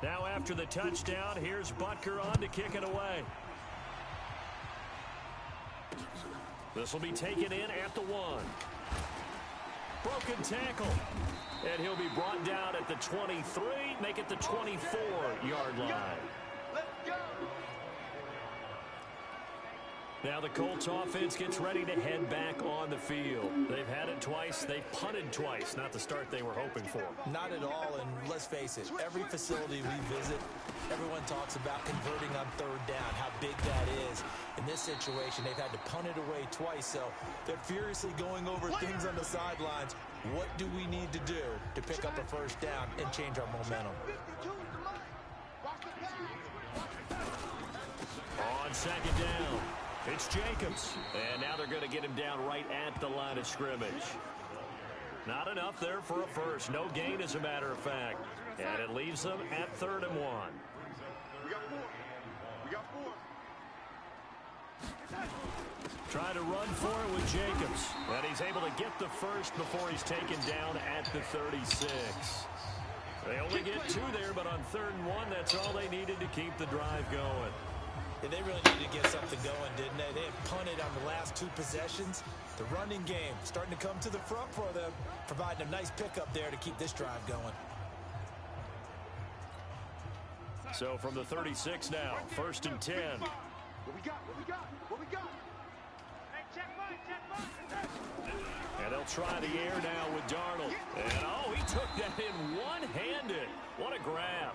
Now after the touchdown, here's Butker on to kick it away. This will be taken in at the 1. Broken tackle. And he'll be brought down at the 23, make it the 24-yard line. Let's go. Now the Colts offense gets ready to head back on the field. They've had it twice. They've punted twice. Not the start they were hoping for. Not at all, and let's face it, every facility we visit, everyone talks about converting on third down, how big that is. In this situation, they've had to punt it away twice, so they're furiously going over things on the sidelines. What do we need to do to pick up a first down and change our momentum? On second down, it's Jacobs. And now they're going to get him down right at the line of scrimmage. Not enough there for a first. No gain, as a matter of fact. And it leaves them at 3rd and 1. We got 4. We got 4. Try to run for it with Jacobs. And he's able to get the first before he's taken down at the 36. They only get 2 there, but on 3rd and 1, that's all they needed to keep the drive going. Yeah, they really needed to get something going, didn't they? They had punted on the last 2 possessions. The running game starting to come to the front for them, providing a nice pickup there to keep this drive going. So from the 36 now, 1st and 10. What we got? What we got? What we got? And they'll try the air now with Darnold. And, oh, he took that in one-handed. What a grab.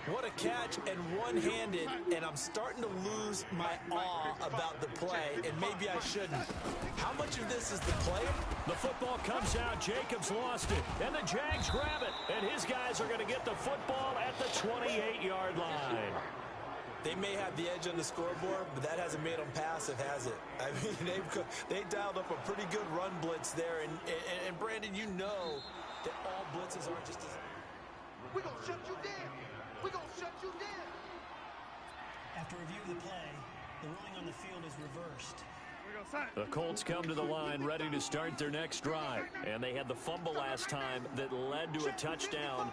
What a catch and one-handed, and I'm starting to lose my awe about the play, and maybe I shouldn't. How much of this is the player? The football comes out. Jacobs lost it, and the Jags grab it. And his guys are going to get the football at the 28-yard line. They may have the edge on the scoreboard, but that hasn't made them passive, has it? I mean, they dialed up a pretty good run blitz there, and Brandon, you know that all blitzes aren't just as... We're going to shut you down. We're going to shut you down. After review of the play, the ruling on the field is reversed. The Colts come to the line ready to start their next drive. And they had the fumble last time that led to a touchdown.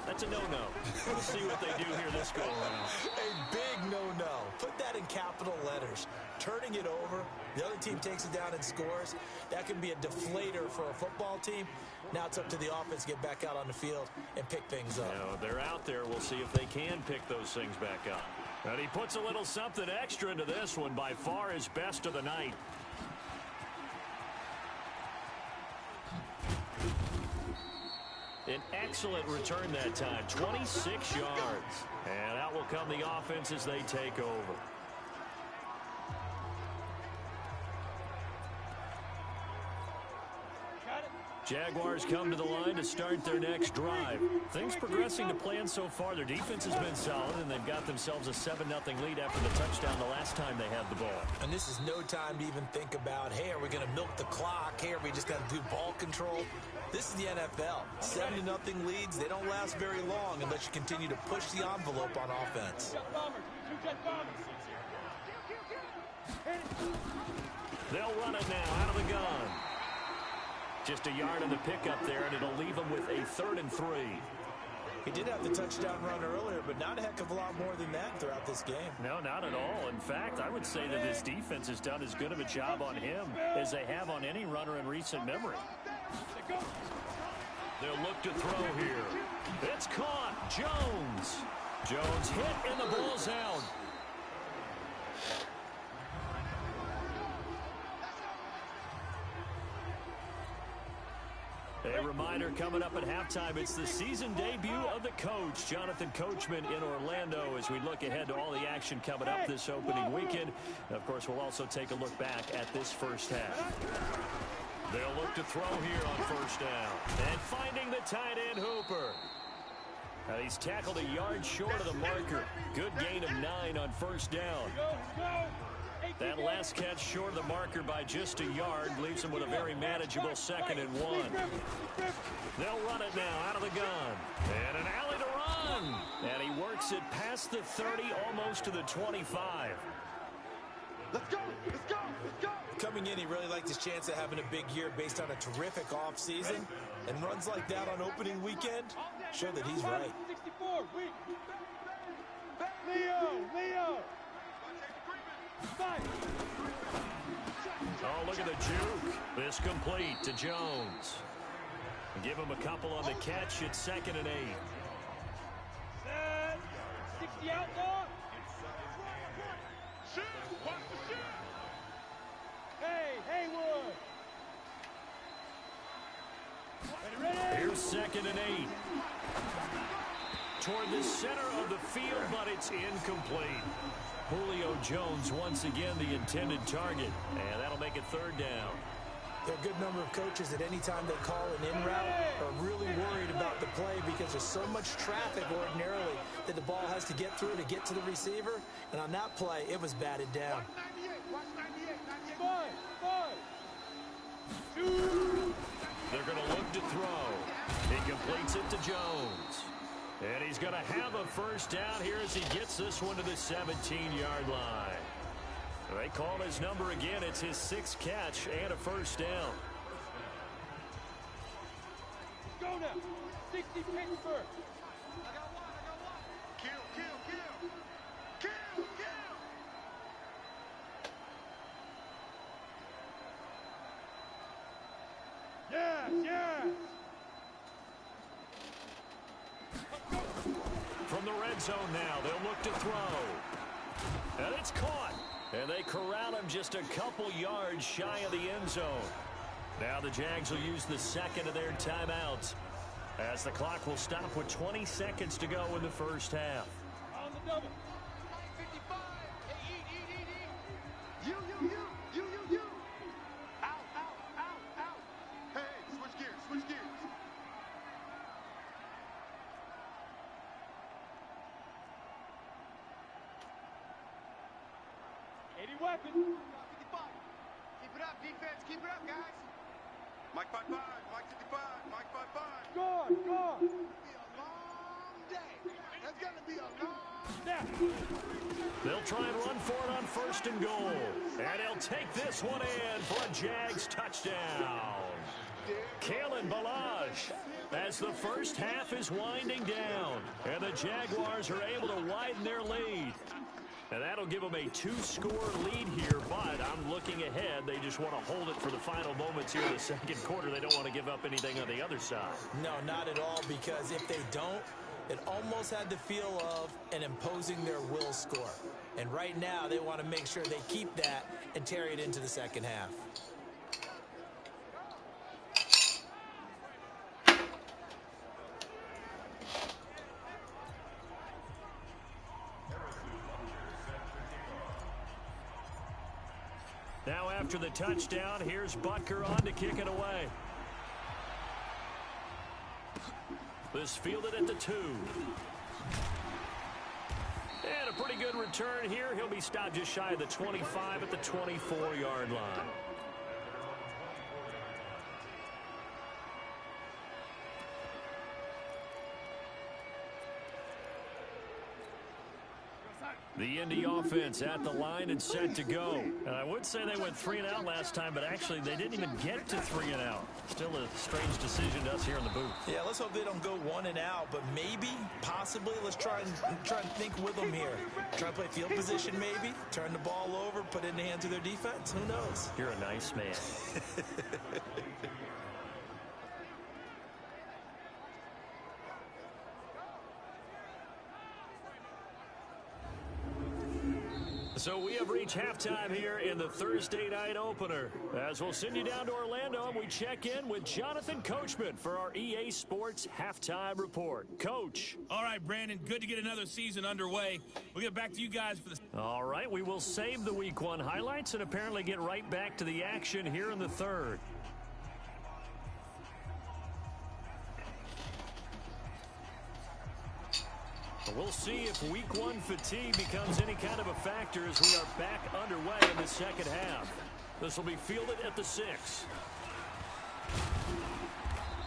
That's a no-no. We'll see what they do here this go-around. A big no-no. Put that in capital letters. Turning it over, the other team takes it down and scores. That can be a deflator for a football team. Now it's up to the offense to get back out on the field and pick things up. Now, they're out there. We'll see if they can pick those things back up. And he puts a little something extra into this one, by far his best of the night. An excellent return that time, 26 yards. And out will come the offense as they take over. Jaguars come to the line to start their next drive. Things progressing to plan so far. Their defense has been solid, and they've got themselves a 7-0 lead after the touchdown the last time they had the ball. And this is no time to even think about, hey, are we going to milk the clock? Hey, are we just going to do ball control? This is the NFL. 7-0 leads, they don't last very long unless you continue to push the envelope on offense. They'll run it now out of the gun. Just a yard on the pickup there, and it'll leave them with a 3rd and 3. He did have the touchdown run earlier, but not a heck of a lot more than that throughout this game. No, not at all. In fact, I would say that his defense has done as good of a job on him as they have on any runner in recent memory. They'll look to throw here. It's caught. Jones. Jones hit, and the ball's out. A reminder coming up at halftime, it's the season debut of the coach, Jonathan Coachman, in Orlando, as we look ahead to all the action coming up this opening weekend. And of course, we'll also take a look back at this first half. They'll look to throw here on 1st down. And finding the tight end, Hooper. He's tackled a yard short of the marker. Good gain of 9 on 1st down. That last catch short of the marker by just a yard leaves him with a very manageable 2nd and 1. They'll run it now out of the gun. And an alley to run. And he works it past the 30, almost to the 25. Let's go. Let's go. Let's go. Coming in, he really liked his chance of having a big year based on a terrific offseason. And runs like that on opening weekend show that he's right. 64. Leo. Oh, look at the juke. This complete to Jones. Give him a couple on the catch. It's 2nd and 8. 60 out there. Shoot. Watch the shoot. Hey, Haywood. Ready? Here's 2nd and 8. Toward the center of the field, but it's incomplete. Julio Jones once again the intended target, and that'll make it 3rd down. There are a good number of coaches that any time they call an in route are really worried about the play because there's so much traffic ordinarily that the ball has to get through to get to the receiver. And on that play, it was batted down. Watch 98. 5. They're going to look to throw. He completes it to Jones. And he's going to have a 1st down here as he gets this one to the 17-yard line. They call his number again. It's his 6th catch and a 1st down. Go now. 60 Pittsburgh. I got one. Kill. Yeah. From the red zone now, they'll look to throw. And it's caught. And they corral him just a couple yards shy of the end zone. Now the Jags will use the 2nd of their timeouts as the clock will stop with 20 seconds to go in the 1st half. On the double. 55. Hey, eat. You. Out. Hey, switch gears. 80 weapons. 55. Keep it up, defense. Keep it up, guys. Mike 55. Mike 55. Mike 55. Score. It's gonna be a long day. That's gonna be a long day. They'll try and run for it on 1st and goal. And he'll take this one in for a Jags touchdown. Kalen Ballage as the 1st half is winding down. And the Jaguars are able to widen their lead. And that'll give them a 2-score lead here, but I'm looking ahead. They just want to hold it for the final moments here in the 2nd quarter. They don't want to give up anything on the other side. No, not at all, because if they don't, it almost had the feel of an imposing their will score. And right now, they want to make sure they keep that and carry it into the 2nd half. Now after the touchdown, here's Butker on to kick it away. This fielded at the 2. And a pretty good return here. He'll be stopped just shy of the 25 at the 24-yard line. The Indy offense at the line and set to go. And I would say they went 3 and out last time, but actually they didn't even get to 3 and out. Still a strange decision to us here in the booth. Yeah, let's hope they don't go 1 and out, but maybe, possibly, let's try and think with them here. Try to play field position maybe, turn the ball over, put it in the hands of their defense. Who knows? You're a nice man. So we have reached halftime here in the Thursday night opener. As we'll send you down to Orlando and we check in with Jonathan Coachman for our EA Sports Halftime Report. Coach. All right, Brandon, good to get another season underway. We'll get back to you guys for the... All right, we will save the Week 1 highlights and apparently get right back to the action here in the 3rd. We'll see if Week 1 fatigue becomes any kind of a factor as we are back underway in the 2nd half. This will be fielded at the 6.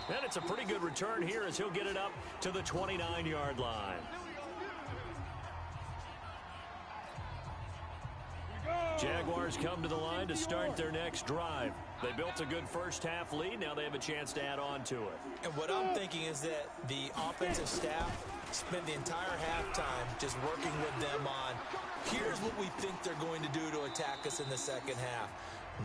And it's a pretty good return here as he'll get it up to the 29-yard line. Go! Jaguars come to the line to start their next drive. They built a good first-half lead. Now they have a chance to add on to it. And what I'm thinking is that the offensive staff spent the entire halftime just working with them on, here's what we think they're going to do to attack us in the second half.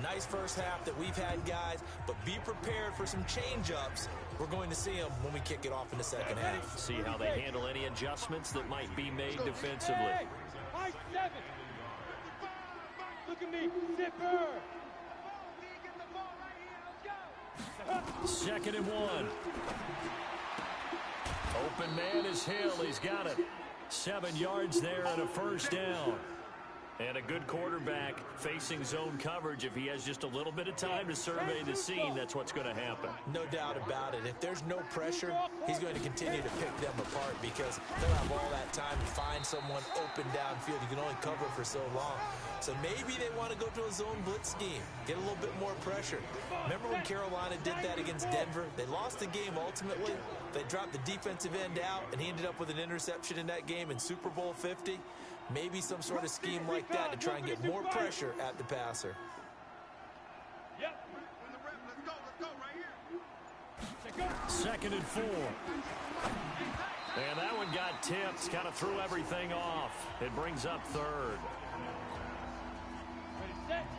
Nice first half that we've had, guys, but be prepared for some change-ups. We're going to see them when we kick it off in the second half. See how they handle any adjustments that might be made defensively. Look at me, zipper. 2nd and 1. Open man is Hill. He's got it. 7 yards there and a first down. And a good quarterback facing zone coverage. If he has just a little bit of time to survey the scene, that's what's going to happen. No doubt about it. If there's no pressure, he's going to continue to pick them apart because they'll have all that time to find someone open downfield. You can only cover for so long. So maybe they want to go to a zone blitz scheme, get a little bit more pressure. Remember when Carolina did that against Denver? They lost the game ultimately. They dropped the defensive end out, and he ended up with an interception in that game in Super Bowl 50. Maybe some sort of scheme like that to try and get more pressure at the passer. Yep. Let's go right here. 2nd and 4. And that one got tipped, kind of threw everything off. It brings up 3rd.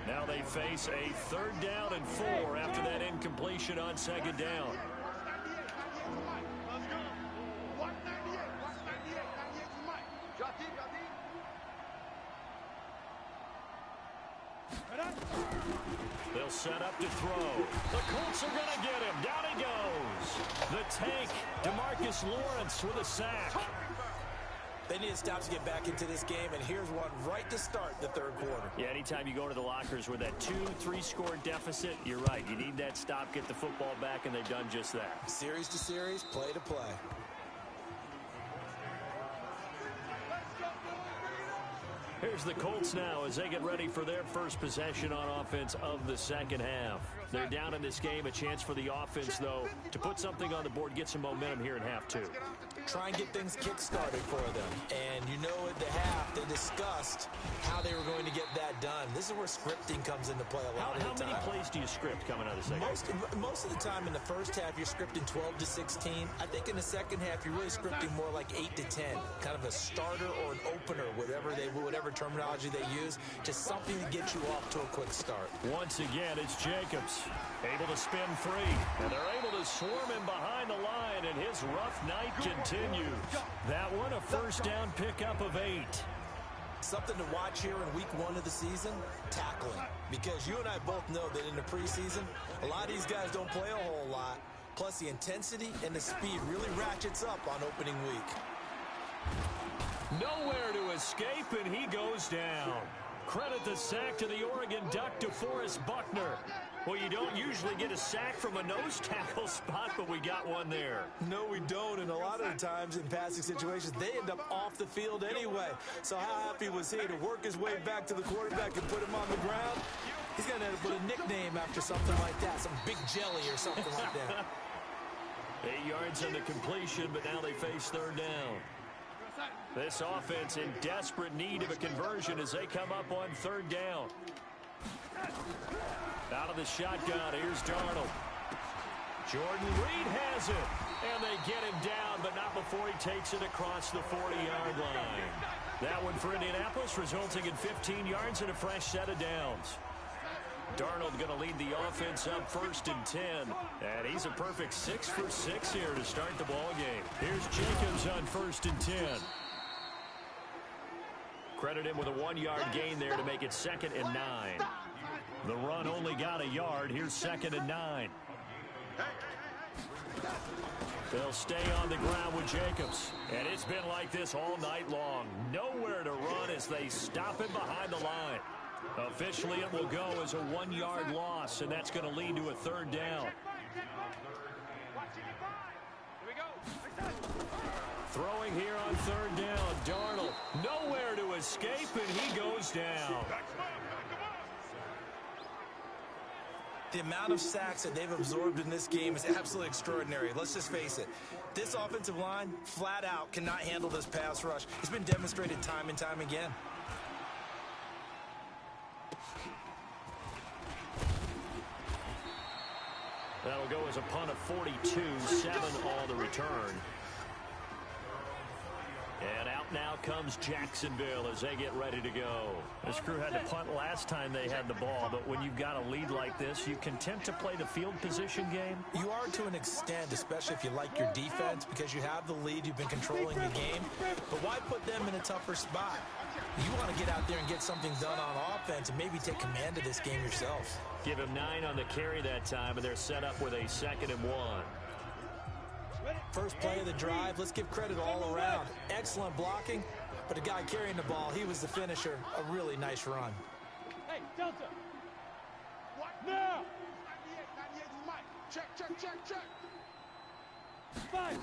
Now they face a 3rd down and 4 after that incompletion on 2nd down. They'll set up to throw. The Colts are going to get him. Down he goes. The tank, DeMarcus Lawrence with a sack. They need to stop to get back into this game, and here's one right to start the 3rd quarter. Yeah, anytime you go to the lockers with that 2-3 score deficit, you're right. You need that stop, get the football back, and they've done just that. Series to series, play to play. Here's the Colts now as they get ready for their first possession on offense of the second half. They're down in this game. A chance for the offense, though, to put something on the board, get some momentum here in half 2. Try and get things kick-started for them. And you know at the half, they discussed how they were going to get that done. This is where scripting comes into play a lot of the time. How many plays do you script coming out of the second half? Most of the time in the first half, you're scripting 12 to 16. I think in the second half, you're really scripting more like 8 to 10. Kind of a starter or an opener, whatever terminology they use. Just something to get you off to a quick start. Once again, it's Jacobs. Able to spin free. And they're able to swarm him behind the line, and his rough night continues. That one, a first down pickup of 8. Something to watch here in week 1 of the season, tackling. Because you and I both know that in the preseason, a lot of these guys don't play a whole lot. Plus, the intensity and the speed really ratchets up on opening week. Nowhere to escape, and he goes down. Credit the sack to the Oregon Duck, DeForest Buckner. Well, you don't usually get a sack from a nose tackle spot, but we got one there. No, we don't, and a lot of the times in passing situations, they end up off the field anyway. So how happy was he to work his way back to the quarterback and put him on the ground? He's going to have to put a nickname after something like that, some Big Jelly or something like that. 8 yards on the completion, but now they face 3rd down. This offense in desperate need of a conversion as they come up on 3rd down. Out of the shotgun, here's Darnold. Jordan Reed has it, and they get him down, but not before he takes it across the 40-yard line. That one for Indianapolis, resulting in 15 yards and a fresh set of downs. Darnold going to lead the offense up 1st and 10, and he's a perfect 6 for 6 here to start the ball game. Here's Jacobs on 1st and 10. Credit him with a 1-yard gain there to make it 2nd and 9. The run only got a yard. Here's 2nd and 9. They'll stay on the ground with Jacobs. And it's been like this all night long. Nowhere to run as they stop him behind the line. Officially, it will go as a 1-yard loss, and that's going to lead to a 3rd down. Throwing here on 3rd down, Darnold. Nowhere to escape, and he goes down. The amount of sacks that they've absorbed in this game is absolutely extraordinary. Let's just face it. This offensive line, flat out, cannot handle this pass rush. It's been demonstrated time and time again. That'll go as a punt of 42, 7 on the return. And out now comes Jacksonville as they get ready to go. This crew had to punt last time they had the ball, but when you've got a lead like this, you content to play the field position game? You are to an extent, especially if you like your defense, because you have the lead, you've been controlling the game. But why put them in a tougher spot? You want to get out there and get something done on offense and maybe take command of this game yourself. Give him 9 on the carry that time, and they're set up with a 2nd and 1. First play of the drive, let's give credit all around. Excellent blocking, but the guy carrying the ball, he was the finisher. A really nice run. Hey, Delta. What? Now. 98 Mike. Check. Five.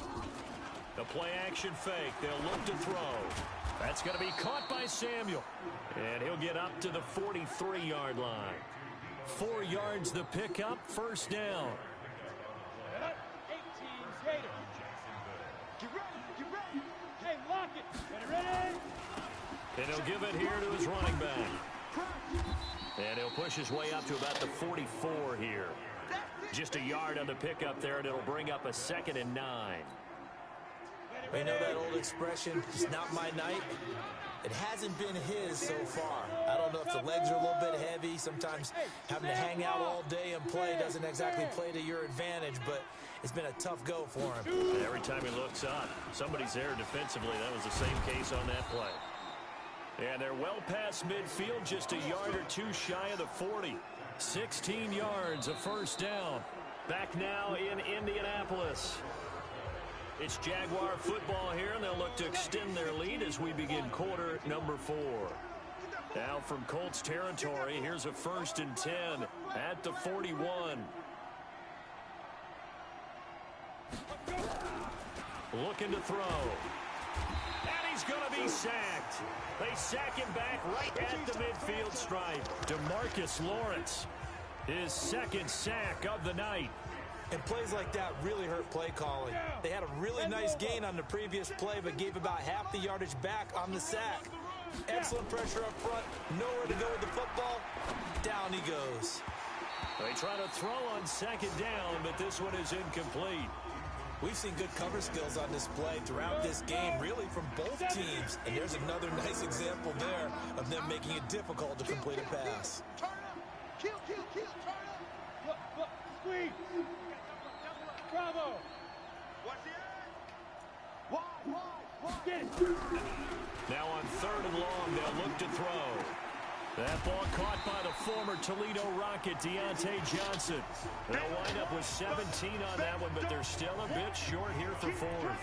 The play action fake. They'll look to throw. That's going to be caught by Samuel. And he'll get up to the 43-yard line. 4 yards the pickup, first down. 18 Gator. Get ready. Hey, lock it. Ready? And he'll give it here to his running back. And he'll push his way up to about the 44 here. Just a yard on the pickup there, and it'll bring up a 2nd and 9. You know that old expression, it's not my night? It hasn't been his so far. I don't know if the legs are a little bit heavy. Sometimes having to hang out all day and play doesn't exactly play to your advantage, but it's been a tough go for him. Every time he looks up, somebody's there defensively. That was the same case on that play. And they're well past midfield, just a yard or 2 shy of the 40. 16 yards, a first down. Back now in Indianapolis. It's Jaguar football here, and they'll look to extend their lead as we begin quarter number 4. Now from Colts territory, here's a 1st and 10 at the 41. Looking to throw. And he's going to be sacked. They sack him back right at the midfield stripe. DeMarcus Lawrence, his 2nd sack of the night. And plays like that really hurt play calling. They had a really nice gain on the previous play, but gave about half the yardage back on the sack. Excellent pressure up front. Nowhere to go with the football. Down he goes. They try to throw on 2nd down, but this one is incomplete. We've seen good cover skills on display throughout this game, really from both teams. And there's another nice example there of them making it difficult to complete a pass. Turn up. Kill. Turn up. Look. Squeeze. Bravo. What's the end? Wide. Get it. Now on 3rd and long, they'll look to throw. That ball caught by the former Toledo Rocket, Deontay Johnson. They'll wind up with 17 on that one, but they're still a bit short here for 4th.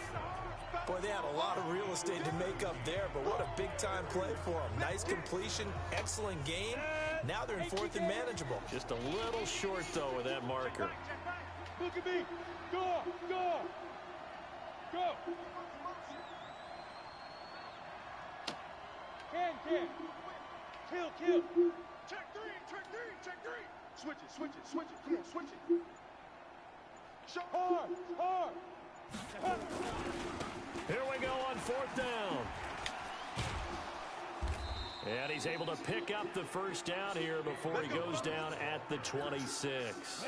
Boy, they had a lot of real estate to make up there, but what a big-time play for them. Nice completion, excellent game. Now they're in 4th and manageable. Just a little short, though, with that marker. Look at me. Go. Can. Kill. Check three. Switch it. Come on, switch it. Hard. Here we go on 4th down. And he's able to pick up the first down here before he goes down at the 26.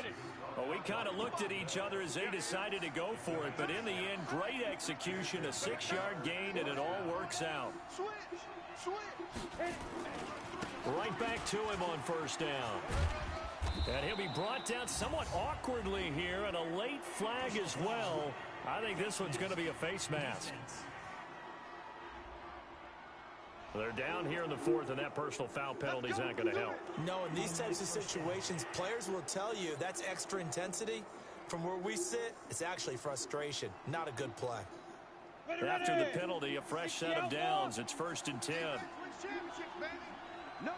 Well, we kind of looked at each other as they decided to go for it, but in the end, great execution, a 6-yard gain, and it all works out. Switch. Right back to him on 1st down. And he'll be brought down somewhat awkwardly here, and a late flag as well. I think this one's going to be a face mask. They're down here in the 4th, and that personal foul penalty is not going to help. No, in these types of situations, players will tell you that's extra intensity. From where we sit, it's actually frustration. Not a good play. After the penalty, a fresh set of downs. It's 1st and 10. No.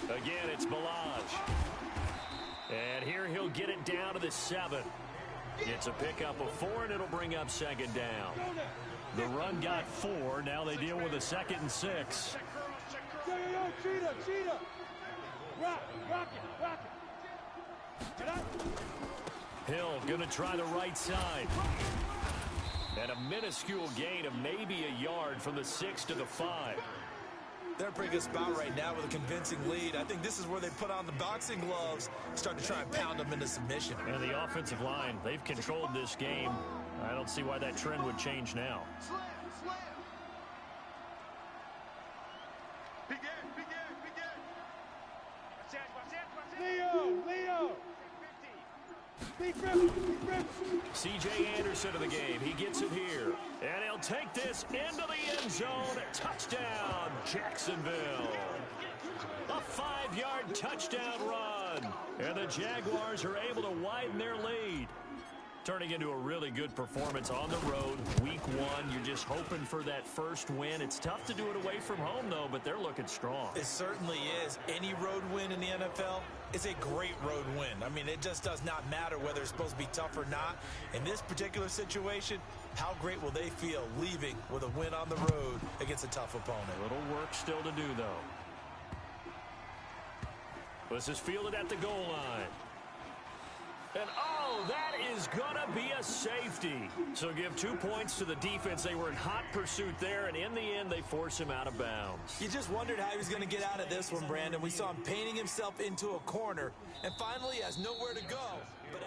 Again, it's Balaj. And here he'll get it down to the 7. It's a pickup of 4, and it'll bring up 2nd down. The run got 4. Now they deal with a 2nd and 6. Cheetah. Rock it. Hill going to try the right side. And a minuscule gain of maybe a yard from the 6 to the 5. They're in a pretty good spot right now with a convincing lead. I think this is where they put on the boxing gloves, start to try and pound them into submission. And the offensive line, they've controlled this game. I don't see why that trend would change now. Slam, slam. Begin. Leo. C.J. Anderson of the game. He gets it here. And he'll take this into the end zone. Touchdown, Jacksonville. A 5-yard touchdown run. And the Jaguars are able to widen their lead. Turning into a really good performance on the road. Week 1, you're just hoping for that first win. It's tough to do it away from home, though, but they're looking strong. It certainly is. Any road win in the NFL is a great road win. I mean, it just does not matter whether it's supposed to be tough or not. In this particular situation, how great will they feel leaving with a win on the road against a tough opponent? A little work still to do, though. This is fielded at the goal line. And, oh, that is going to be a safety. So give 2 points to the defense. They were in hot pursuit there, and in the end, they force him out of bounds. You just wondered how he was going to get out of this one, Brandon. We saw him painting himself into a corner, and finally has nowhere to go. But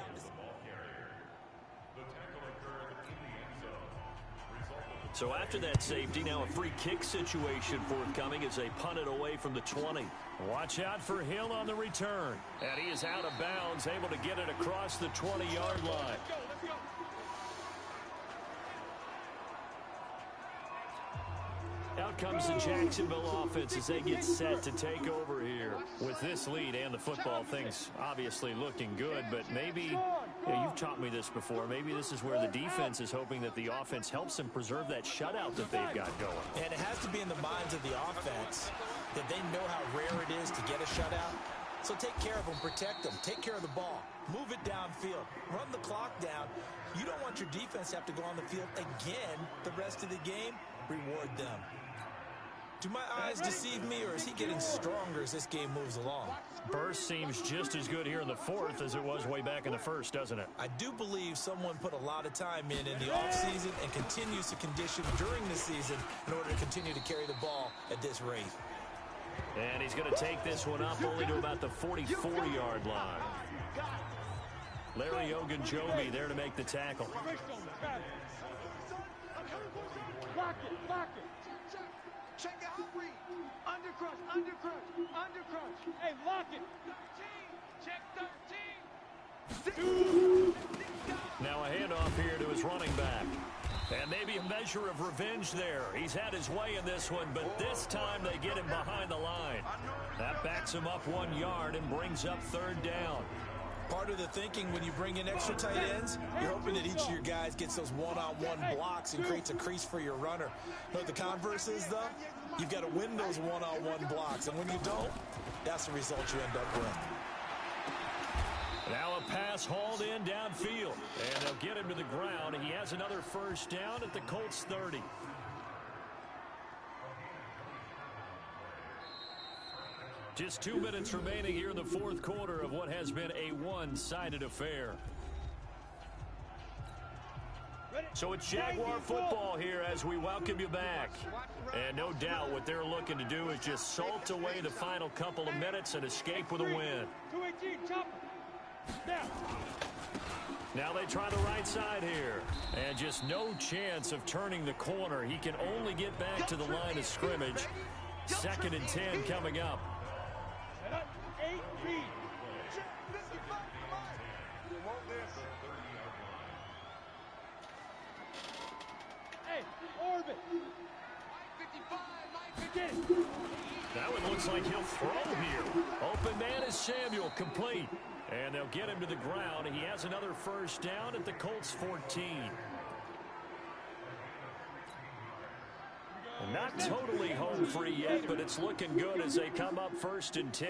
so after that safety, now a free kick situation forthcoming as they punt it away from the 20. Watch out for Hill on the return. And he is out of bounds, able to get it across the 20-yard line. Out comes the Jacksonville offense as they get set to take over here. With this lead and the football, things obviously looking good, but maybe, you've taught me this before, maybe this is where the defense is hoping that the offense helps them preserve that shutout that they've got going. And it has to be in the minds of the offense that they know how rare it is to get a shutout. So take care of them, protect them, take care of the ball, move it downfield, run the clock down. You don't want your defense to have to go on the field again the rest of the game. Reward them. Do my eyes deceive me, or is he getting stronger as this game moves along? Burst seems just as good here in the fourth as it was way back in the first, doesn't it? I do believe someone put a lot of time in the offseason and continues to condition during the season in order to continue to carry the ball at this rate. And he's going to take this one up only to about the 44-yard line. Larry Ogunjobi there to make the tackle. Lock it. Check out read. Undercrush. Hey, lock it. 13. Check 13. Now a handoff here to his running back. And maybe a measure of revenge there. He's had his way in this one, but this time they get him behind the line. That backs him up 1 yard and brings up third down. Part of the thinking when you bring in extra tight ends, you're hoping that each of your guys gets those one-on-one blocks and creates a crease for your runner. But the converse is, though, you've got to win those one-on-one blocks. And when you don't, that's the result you end up with. Now a pass hauled in downfield. And they'll get him to the ground. He has another first down at the Colts 30. Just 2 minutes remaining here in the fourth quarter of what has been a one-sided affair. So it's Jaguar football here as we welcome you back. And no doubt what they're looking to do is just salt away the final couple of minutes and escape with a win. Now they try the right side here. And just no chance of turning the corner. He can only get back to the line of scrimmage. 2nd and 10 coming up. That one looks like he'll throw here. Open man is Samuel, complete. And they'll get him to the ground. He has another first down at the Colts 14. Not totally home free yet, but it's looking good as they come up 1st and 10.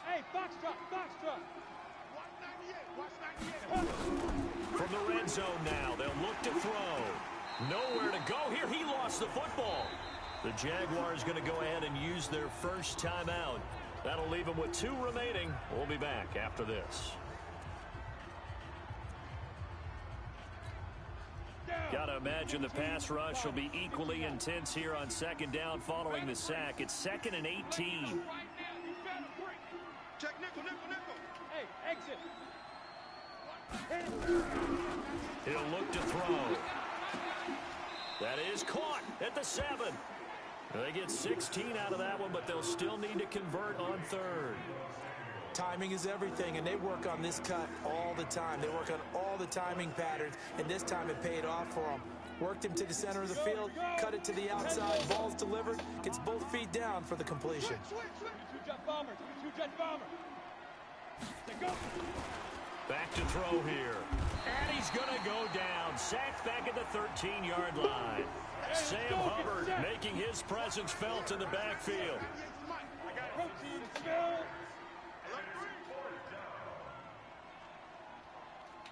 Hey, box truck. Watch 98. From the red zone now, they'll look to throw. Nowhere to go here. He lost the football. The Jaguars going to go ahead and use their first timeout. That'll leave them with 2 remaining. We'll be back after this. Down. Gotta imagine the pass rush will be equally intense here on second down following the sack. It's 2nd and 18. Check nickel, nickel, nickel. Hey, exit. He'll look to throw. That is caught at the 7. They get 16 out of that one, but they'll still need to convert on 3rd. Timing is everything, and they work on this cut all the time. They work on all the timing patterns, and this time it paid off for them. Worked him to the center of the field, cut it to the outside, ball's delivered, gets both feet down for the completion. Two-jet bombers, two-jet bombers. Back to throw here. And he's going to go down. Sacked back at the 13-yard line. Sam Hubbard making his presence felt in the backfield.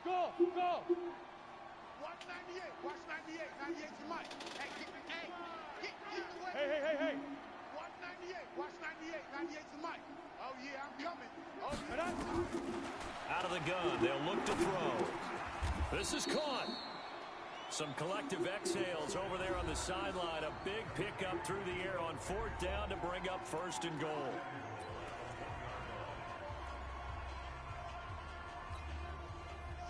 Go, go. Watch 98. Watch 98. 98 to Mike. Hey, get away. Hey. Watch 98. Watch 98. 98 to Mike. Oh, yeah, I'm coming. Oh, yeah. Out of the gun, they'll look to throw. This is caught. Some collective exhales over there on the sideline. A big pickup through the air on 4th down to bring up 1st and goal.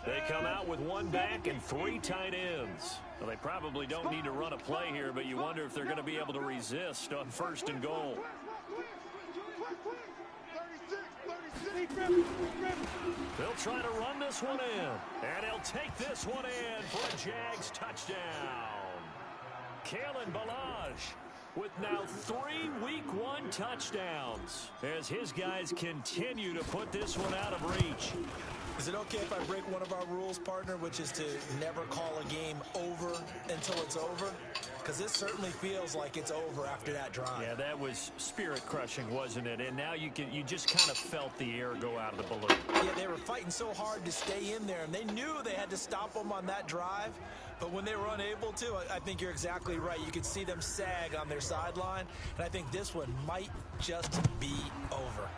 They come out with 1 back and 3 tight ends. Well, they probably don't need to run a play here, but you wonder if they're going to be able to resist on 1st and goal. They'll try to run this one in, and he'll take this one in for a Jags touchdown. Kalen Ballage with now 3 Week 1 touchdowns as his guys continue to put this one out of reach. Is it okay if I break one of our rules, partner, which is to never call a game over until it's over? Because this certainly feels like it's over after that drive. Yeah, that was spirit-crushing, wasn't it? And now you just kind of felt the air go out of the balloon. Yeah, they were fighting so hard to stay in there, and they knew they had to stop them on that drive. But when they were unable to, I think you're exactly right. You could see them sag on their sideline, and I think this one might just be over.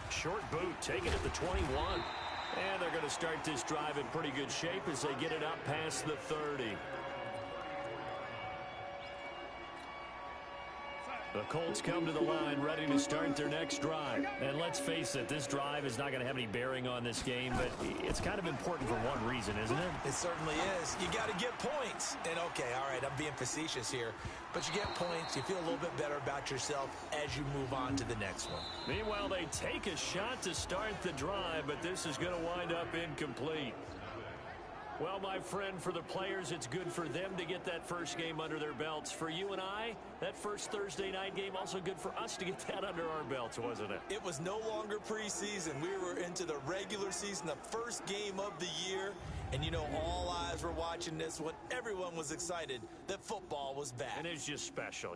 Short boot taken at the 21. And they're going to start this drive in pretty good shape as they get it up past the 30. The Colts come to the line ready to start their next drive. And let's face it, this drive is not going to have any bearing on this game, but it's kind of important for one reason, isn't it? It certainly is. You got to get points. And okay, all right, I'm being facetious here, but you get points, you feel a little bit better about yourself as you move on to the next one. Meanwhile, they take a shot to start the drive, but this is going to wind up incomplete. Well, my friend, for the players, it's good for them to get that first game under their belts. For you and I, that first Thursday night game, also good for us to get that under our belts, wasn't it? It was no longer preseason. We were into the regular season, the first game of the year. And, you know, all eyes were watching this one. Everyone was excited that football was back. And it's just special.